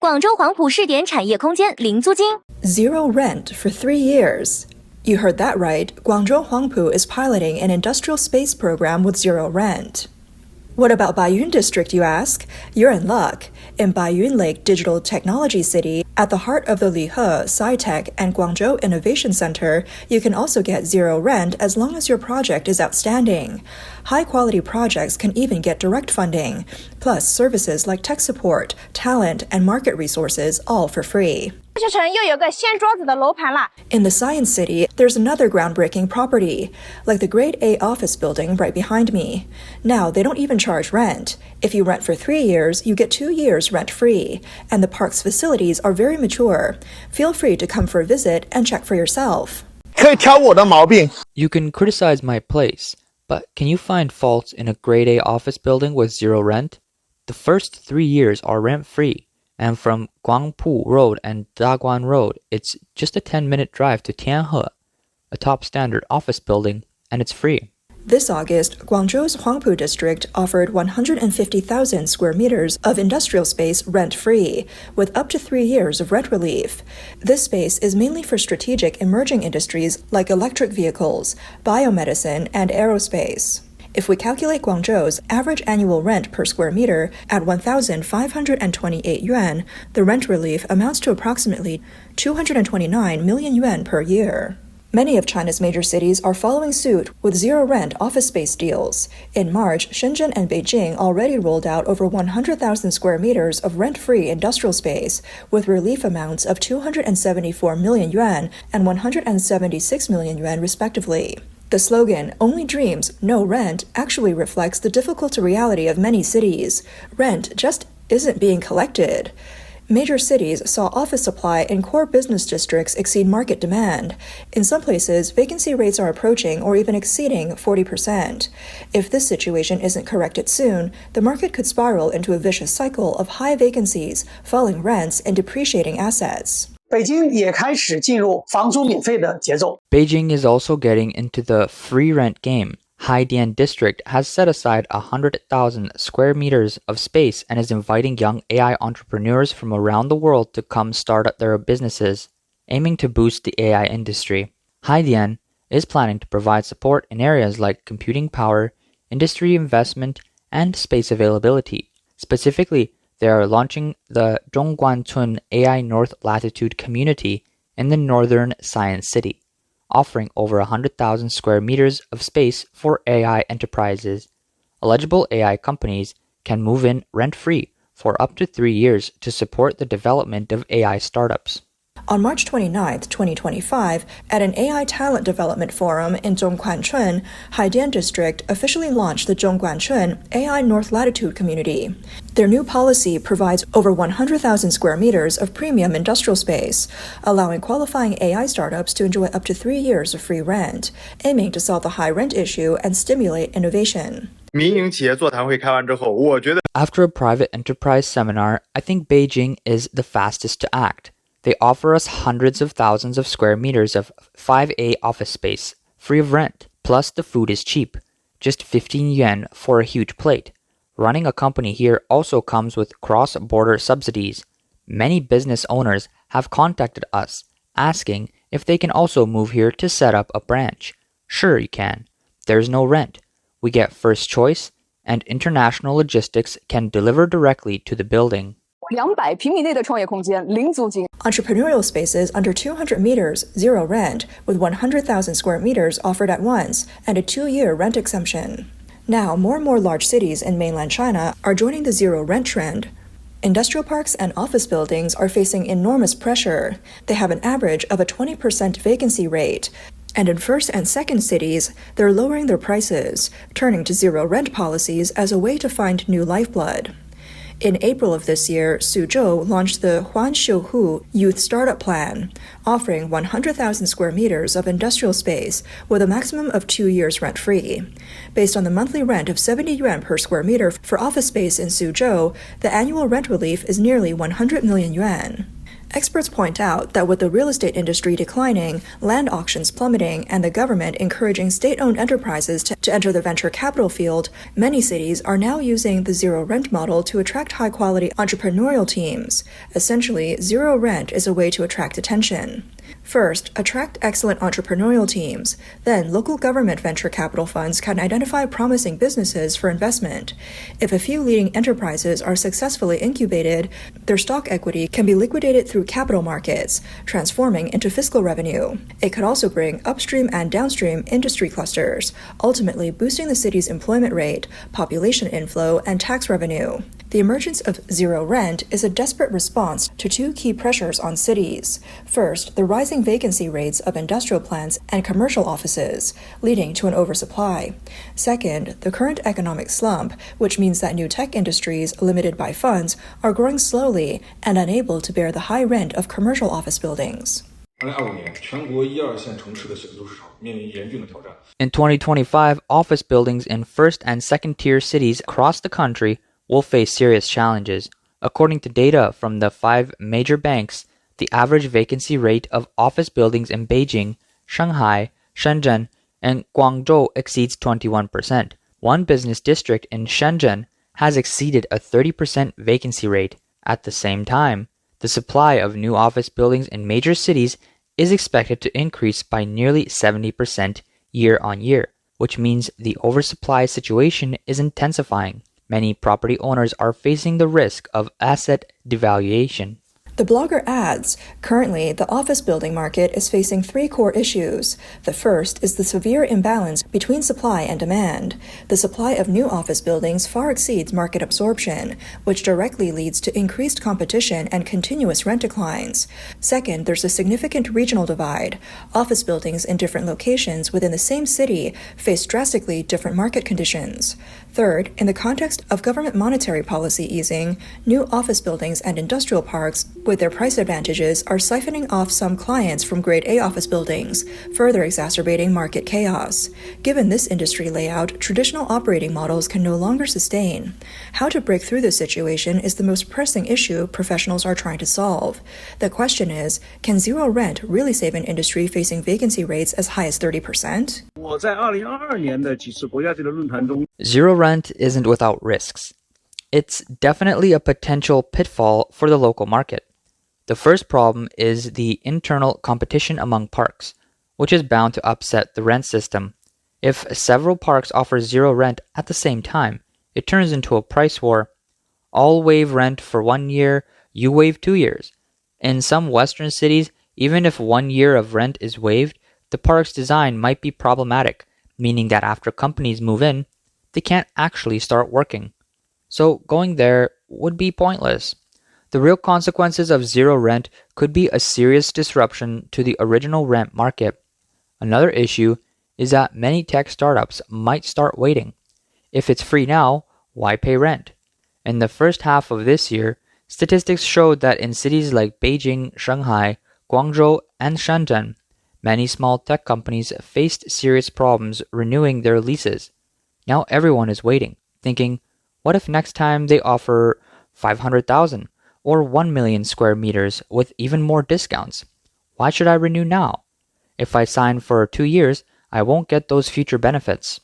广州黄埔试点产业空间零租金。Zero rent for 3 years. You heard that right. Guangzhou Huangpu is piloting an industrial space program with zero rent. What about Baiyun District, you ask? You're in luck. In Baiyun Lake Digital Technology City, at the heart of the Lihe, Sci-Tech, and Guangzhou Innovation Center, you can also get zero rent as long as your project is outstanding. High-quality projects can even get direct funding, plus services like tech support, talent, and market resources, all for free. In the Science City, there's another groundbreaking property, like the Grade A office building right behind me. Now, they don't even charge rent. If you rent for 3 years, you get 2 years rent-free, and the park's facilities are very mature. Feel free to come for a visit and check for yourself. 可以挑我的毛病。 You can criticize my place, but can you find faults in a Grade A office building with zero rent? The first 3 years are rent-free. And from Guangpu Road and Daguan Road, it's just a 10-minute drive to Tianhe, a top standard office building, and it's free. This August, Guangzhou's Huangpu district offered 150,000 square meters of industrial space rent-free, with up to 3 years of rent relief. This space is mainly for strategic emerging industries like electric vehicles, biomedicine, and aerospace. If we calculate Guangzhou's average annual rent per square meter at 1,528 yuan, the rent relief amounts to approximately 229 million yuan per year. Many of China's major cities are following suit with zero-rent office space deals. In March, Shenzhen and Beijing already rolled out over 100,000 square meters of rent-free industrial space, with relief amounts of 274 million yuan and 176 million yuan respectively. The slogan, "Only dreams, no rent," actually reflects the difficult reality of many cities. Rent just isn't being collected. Major cities saw office supply in core business districts exceed market demand. In some places, vacancy rates are approaching or even exceeding 40%. If this situation isn't corrected soon, the market could spiral into a vicious cycle of high vacancies, falling rents, and depreciating assets. 北京也开始进入房租免费的节奏。 Beijing is also getting into the free rent game. Lihe District has set aside 100,000 square meters of space and is inviting young AI entrepreneurs from around the world to come start up their businesses, aiming to boost the AI industry. Lihe is planning to provide support in areas like computing power, industry investment, and space availability. Specifically, they are launching the Zhongguancun AI North Latitude Community in the northern Science City, offering over 100,000 square meters of space for AI enterprises. Eligible AI companies can move in rent-free for up to 3 years to support the development of AI startups. On March 29, 2025, at an AI talent development forum in Zhongguancun, Lihe District officially launched the Zhongguancun AI North Latitude Community. Their new policy provides over 100,000 square meters of premium industrial space, allowing qualifying AI startups to enjoy up to 3 years of free rent, aiming to solve the high rent issue and stimulate innovation. 民营企业座谈会开完之后，我觉得 After a private enterprise seminar, I think Beijing is the fastest to act. They offer us hundreds of thousands of square meters of 5A office space, free of rent, plus the food is cheap, just 15 yuan for a huge plate. Running a company here also comes with cross-border subsidies. Many business owners have contacted us, asking if they can also move here to set up a branch. Sure, you can. There's no rent. We get first choice, and international logistics can deliver directly to the building. 200平米内的创业空间，零租金。 Entrepreneurial spaces under 200 meters, zero rent, with 100,000 square meters offered at once, and a 2-year rent exemption. Now, more and more large cities in mainland China are joining the zero rent trend. Industrial parks and office buildings are facing enormous pressure. They have an average of a 20% vacancy rate. And in first and second cities, they're lowering their prices, turning to zero rent policies as a way to find new lifeblood. In April of this year, Suzhou launched the Guangzhou Youth Startup Plan, offering 100,000 square meters of industrial space with a maximum of 2 years rent-free. Based on the monthly rent of 70 yuan per square meter for office space in Suzhou, the annual rent relief is nearly 100 million yuan. Experts point out that with the real estate industry declining, land auctions plummeting, and the government encouraging state-owned enterprises to enter the venture capital field, many cities are now using the zero rent model to attract high-quality entrepreneurial teams. Essentially, zero rent is a way to attract attention. First, attract excellent entrepreneurial teams. Then, local government venture capital funds can identify promising businesses for investment. If a few leading enterprises are successfully incubated, their stock equity can be liquidated through capital markets, transforming into fiscal revenue. It could also bring upstream and downstream industry clusters, ultimately boosting the city's employment rate, population inflow, and tax revenue. The emergence of zero rent is a desperate response to two key pressures on cities. First, the rising vacancy rates of industrial plants and commercial offices, leading to an oversupply. Second, the current economic slump, which means that new tech industries, limited by funds, are growing slowly and unable to bear the high rent of commercial office buildings. In 2025, office buildings in first and second tier cities across the country will face serious challenges. According to data from the 5 major banks, the average vacancy rate of office buildings in Beijing, Shanghai, Shenzhen, and Guangzhou exceeds 21%. One business district in Shenzhen has exceeded a 30% vacancy rate. At the same time, the supply of new office buildings in major cities is expected to increase by nearly 70% year on year, which means the oversupply situation is intensifying. Many property owners are facing the risk of asset devaluation. The blogger adds, currently, the office building market is facing 3 core issues. The first is the severe imbalance between supply and demand. The supply of new office buildings far exceeds market absorption, which directly leads to increased competition and continuous rent declines. Second, there's a significant regional divide. Office buildings in different locations within the same city face drastically different market conditions. Third, in the context of government monetary policy easing, new office buildings and industrial parks with their price advantages are siphoning off some clients from Grade A office buildings, further exacerbating market chaos. Given this industry layout, traditional operating models can no longer sustain. How to break through this situation is the most pressing issue professionals are trying to solve. The question is, can zero rent really save an industry facing vacancy rates as high as 30%? Zero rent isn't without risks. It's definitely a potential pitfall for the local market. The first problem is the internal competition among parks, which is bound to upset the rent system. If several parks offer zero rent at the same time, it turns into a price war. I'll waive rent for 1 year, you waive 2 years. In some Western cities, even if 1 year of rent is waived, the park's design might be problematic, meaning that after companies move in, they can't actually start working. So going there would be pointless. The real consequences of zero rent could be a serious disruption to the original rent market. Another issue is that many tech startups might start waiting. If it's free now, why pay rent? In the first half of this year, statistics showed that in cities like Beijing, Shanghai, Guangzhou, and Shenzhen, many small tech companies faced serious problems renewing their leases. Now everyone is waiting, thinking, what if next time they offer 500,000 or 1 million square meters with even more discounts? Why should I renew now? If I sign for 2 years, I won't get those future benefits.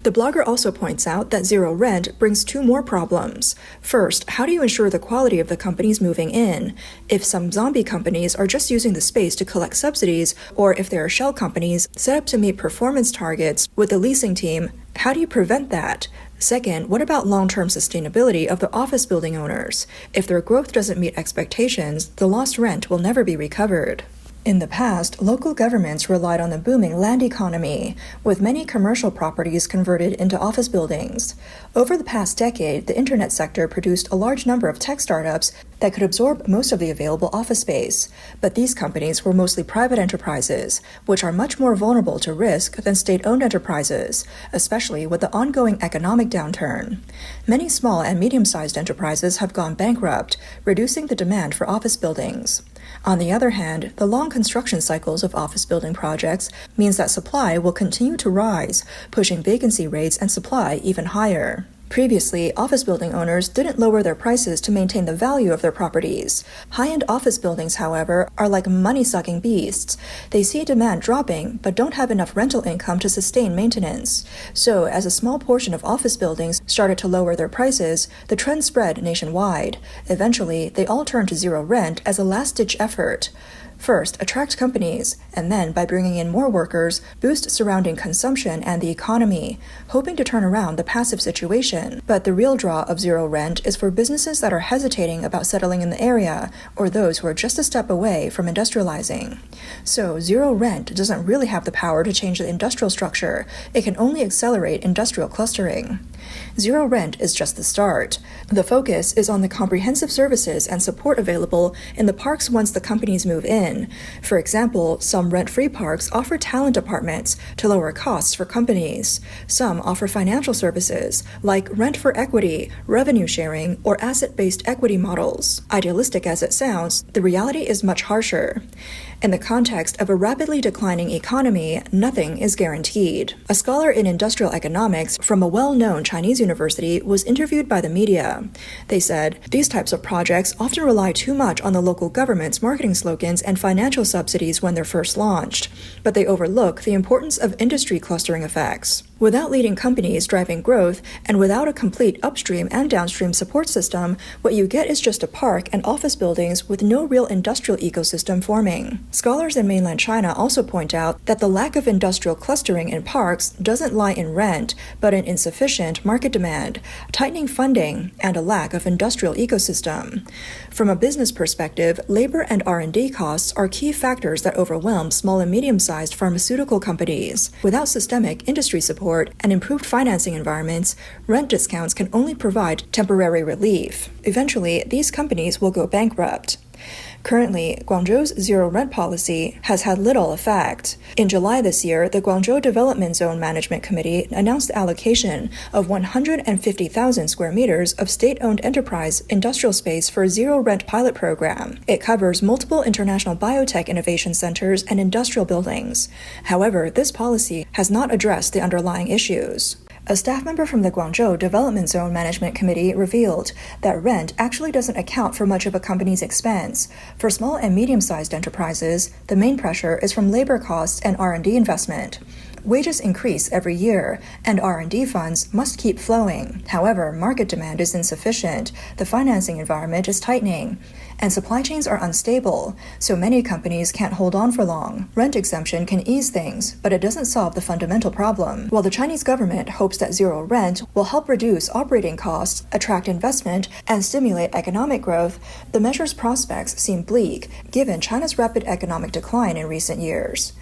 The blogger also points out that zero rent brings 2 more problems. First, how do you ensure the quality of the companies moving in? If some zombie companies are just using the space to collect subsidies, or if there are shell companies set up to meet performance targets with the leasing team, how do you prevent that? Second, what about long-term sustainability of the office building owners? If their growth doesn't meet expectations, the lost rent will never be recovered. In the past, local governments relied on the booming land economy, with many commercial properties converted into office buildings. Over the past decade, the internet sector produced a large number of tech startups that could absorb most of the available office space. But these companies were mostly private enterprises, which are much more vulnerable to risk than state-owned enterprises, especially with the ongoing economic downturn. Many small and medium-sized enterprises have gone bankrupt, reducing the demand for office buildings. On the other hand, the long construction cycles of office building projects means that supply will continue to rise, pushing vacancy rates and supply even higher. Previously, office building owners didn't lower their prices to maintain the value of their properties. High-end office buildings, however, are like money-sucking beasts. They see demand dropping, but don't have enough rental income to sustain maintenance. So, as a small portion of office buildings started to lower their prices, the trend spread nationwide. Eventually, they all turned to zero rent as a last-ditch effort. First, attract companies, and then, by bringing in more workers, boost surrounding consumption and the economy, hoping to turn around the passive situation. But the real draw of zero rent is for businesses that are hesitating about settling in the area, or those who are just a step away from industrializing. So, zero rent doesn't really have the power to change the industrial structure. It can only accelerate industrial clustering. Zero rent is just the start. The focus is on the comprehensive services and support available in the parks once the companies move in. For example, some rent-free parks offer talent apartments to lower costs for companies. Some offer financial services, like rent for equity, revenue sharing, or asset-based equity models. Idealistic as it sounds, the reality is much harsher. In the context of a rapidly declining economy, nothing is guaranteed. A scholar in industrial economics from a well-known Chinese university was interviewed by the media. They said, these types of projects often rely too much on the local government's marketing slogans and financial subsidies when they're first launched, but they overlook the importance of industry clustering effects. Without leading companies driving growth, and without a complete upstream and downstream support system, what you get is just a park and office buildings with no real industrial ecosystem forming. Scholars in mainland China also point out that the lack of industrial clustering in parks doesn't lie in rent, but in insufficient market demand, tightening funding, and a lack of industrial ecosystem. From a business perspective, labor and R&D costs are key factors that overwhelm small and medium-sized pharmaceutical companies. Without systemic industry support and improved financing environments, rent discounts can only provide temporary relief. Eventually, these companies will go bankrupt. Currently, Guangzhou's zero rent policy has had little effect. In July this year, the Guangzhou Development Zone Management Committee announced the allocation of 150,000 square meters of state-owned enterprise industrial space for a zero-rent pilot program. It covers multiple international biotech innovation centers and industrial buildings. However, this policy has not addressed the underlying issues. A staff member from the Guangzhou Development Zone Management Committee revealed that rent actually doesn't account for much of a company's expense. For small and medium-sized enterprises, the main pressure is from labor costs and R&D investment. Wages increase every year, and R&D funds must keep flowing. However, market demand is insufficient, the financing environment is tightening, and supply chains are unstable, so many companies can't hold on for long. Rent exemption can ease things, but it doesn't solve the fundamental problem. While the Chinese government hopes that zero rent will help reduce operating costs, attract investment, and stimulate economic growth, the measure's prospects seem bleak, given China's rapid economic decline in recent years.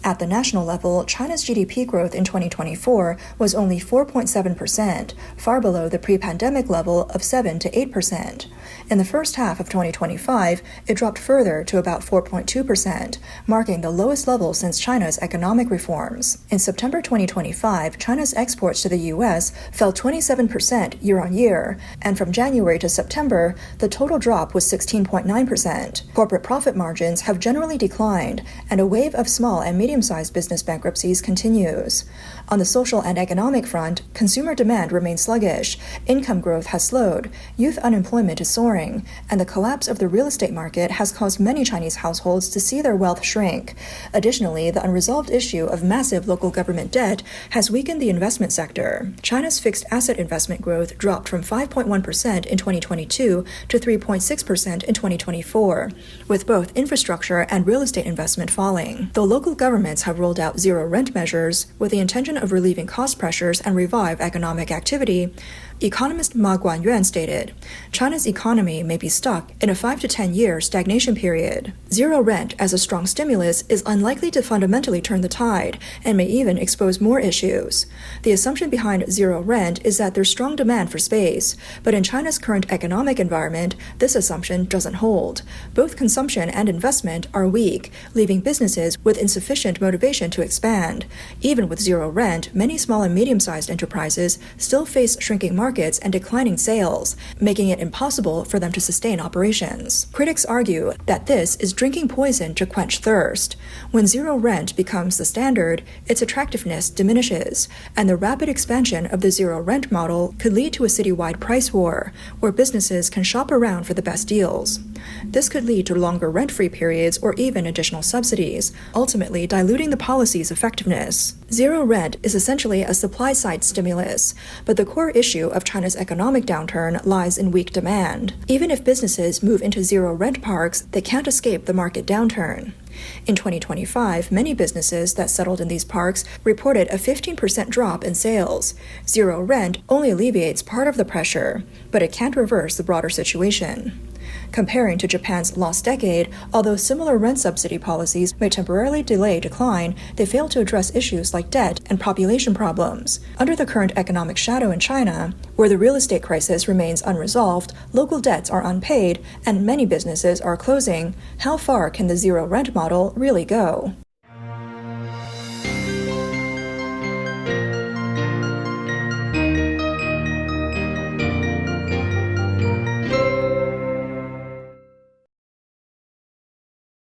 At the national level, China's GDP growth in 2024 was only 4.7%, far below the pre-pandemic level of 7 to 8%. In the first half of 2025, it dropped further to about 4.2%, marking the lowest level since China's economic reforms. In September 2025, China's exports to the U.S. fell 27% year-on-year, and from January to September, the total drop was 16.9%. Corporate profit margins have generally declined, and a wave of small and medium-sized business bankruptcies continues. On the social and economic front, consumer demand remains sluggish, income growth has slowed, youth unemployment is soaring, and the collapse of the real estate market has caused many Chinese households to see their wealth shrink. Additionally, the unresolved issue of massive local government debt has weakened the investment sector. China's fixed asset investment growth dropped from 5.1% in 2022 to 3.6% in 2024, with both infrastructure and real estate investment falling. Though local governments have rolled out zero rent measures with the intention of relieving cost pressures and revive economic activity, economist Ma Guanyuan stated, China's economy may be stuck in a 5 to 10 year stagnation period. Zero rent as a strong stimulus is unlikely to fundamentally turn the tide and may even expose more issues. The assumption behind zero rent is that there's strong demand for space, but in China's current economic environment, this assumption doesn't hold. Both consumption and investment are weak, leaving businesses with insufficient motivation to expand. Even with zero rent, many small and medium-sized enterprises still face shrinking markets markets and declining sales, making it impossible for them to sustain operations. Critics argue that this is drinking poison to quench thirst. When zero rent becomes the standard, its attractiveness diminishes, and the rapid expansion of the zero rent model could lead to a citywide price war, where businesses can shop around for the best deals. This could lead to longer rent-free periods or even additional subsidies, ultimately diluting the policy's effectiveness. Zero rent is essentially a supply-side stimulus, but the core issue of China's economic downturn lies in weak demand. Even if businesses move into zero rent parks, they can't escape the market downturn. In 2025, many businesses that settled in these parks reported a 15% drop in sales. Zero rent only alleviates part of the pressure, but it can't reverse the broader situation. Comparing to Japan's lost decade, although similar rent subsidy policies may temporarily delay decline, they fail to address issues like debt and population problems. Under the current economic shadow in China, where the real estate crisis remains unresolved, local debts are unpaid, and many businesses are closing, how far can the zero rent model really go?